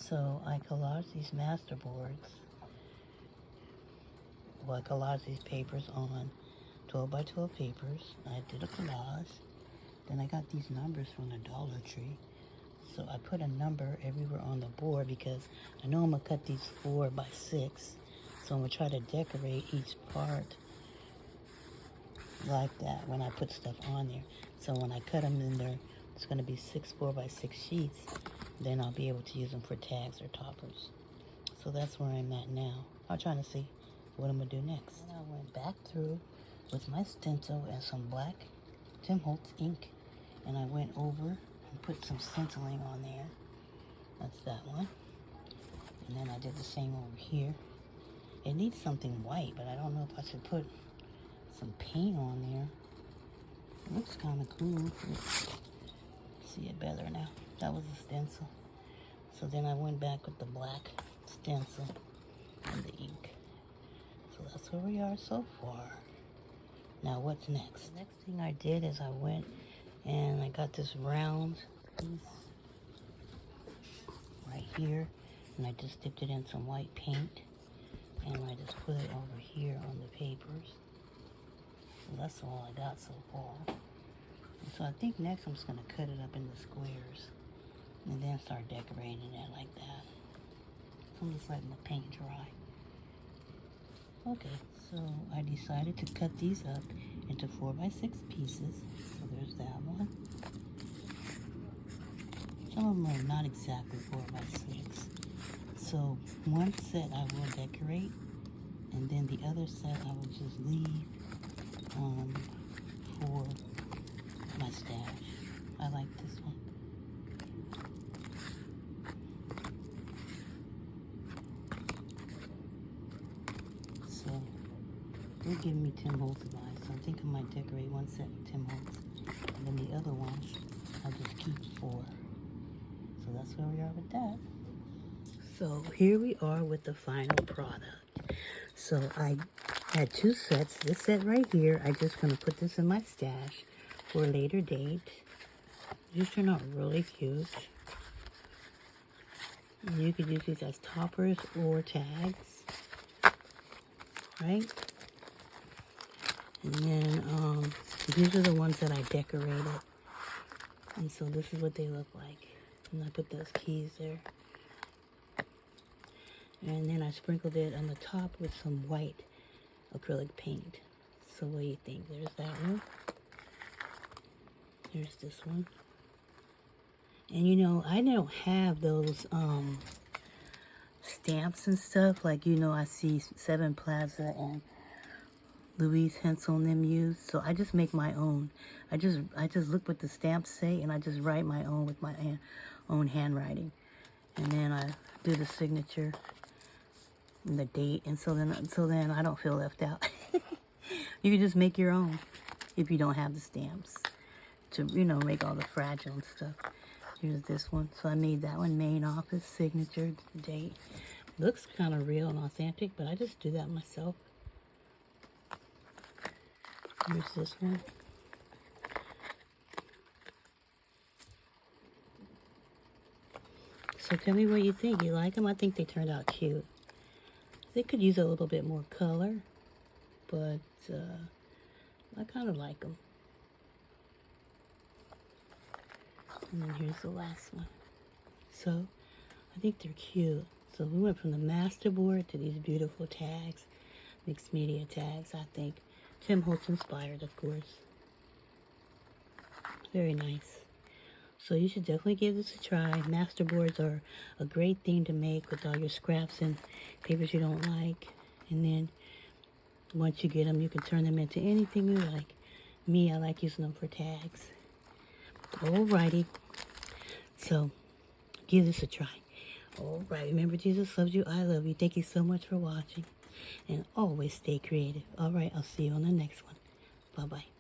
So I collage these MasterBoards. Well, I collage these papers on 12 by 12 papers. I did a collage. Then I got these numbers from the Dollar Tree. So I put a number everywhere on the board because I know I'm going to cut these 4 by 6. So I'm going to try to decorate each part like that when I put stuff on there. So when I cut them in there, it's going to be 6 4 by 6 sheets. Then I'll be able to use them for tags or toppers. So that's where I'm at now. I'm trying to see what I'm going to do next. And I went back through with my stencil and some black Tim Holtz ink. And I went over and put some stenciling on there. That's that one. And then I did the same over here. It needs something white, but I don't know if I should put some paint on there. It looks kind of cool. See it better now. That was a stencil. So then I went back with the black stencil and the ink. So that's where we are so far. Now what's next? The next thing I did is I went and I got this round piece right here, and I just dipped it in some white paint, and I just put it over here on the papers. So that's all I got so far. And so I think next I'm just going to cut it up into squares and then start decorating it like that. So I'm just letting the paint dry. Okay, so I decided to cut these up into 4 by 6 pieces. So there's that one. Some of them are not exactly 4 by 6. So one set I will decorate, and then the other set I will just leave for my stash. I like this one. So they're giving me Tim Holtz vibes, so I think I might decorate one set with Tim Holtz, and then the other one I'll just keep for. So that's where we are with that. So here we are with the final product. So I had 2 sets. This set right here, I'm just going to put this in my stash for a later date. These turned out really cute. And you could use these as toppers or tags, right? And then these are the ones that I decorated. And so this is what they look like. And I put those keys there. And then I sprinkled it on the top with some white acrylic paint. So what do you think? There's that one. There's this one. And you know, I don't have those stamps and stuff. Like, you know, I see Seven Plaza and Louise Hensel and them use. So I just make my own. I just look what the stamps say, and I just write my own with my own handwriting. And then I do the signature and the date, and so then I don't feel left out. You can just make your own if you don't have the stamps to, you know, make all the fragile and stuff. Here's this one. So I made that one, main office, signature, date. Looks kind of real and authentic, but I just do that myself. Here's this one. So tell me what you think. You like them? I think they turned out cute. They could use a little bit more color, but I kind of like them. And then here's the last one. So I think they're cute. So we went from the MasterBoard to these beautiful tags, mixed media tags. I think Tim Holtz inspired, of course. Very nice. So you should definitely give this a try. MasterBoards are a great thing to make with all your scraps and papers you don't like. And then once you get them, you can turn them into anything you like. Me, I like using them for tags. Alrighty. So give this a try. Alright, remember, Jesus loves you. I love you. Thank you so much for watching. And always stay creative. Alright, I'll see you on the next one. Bye-bye.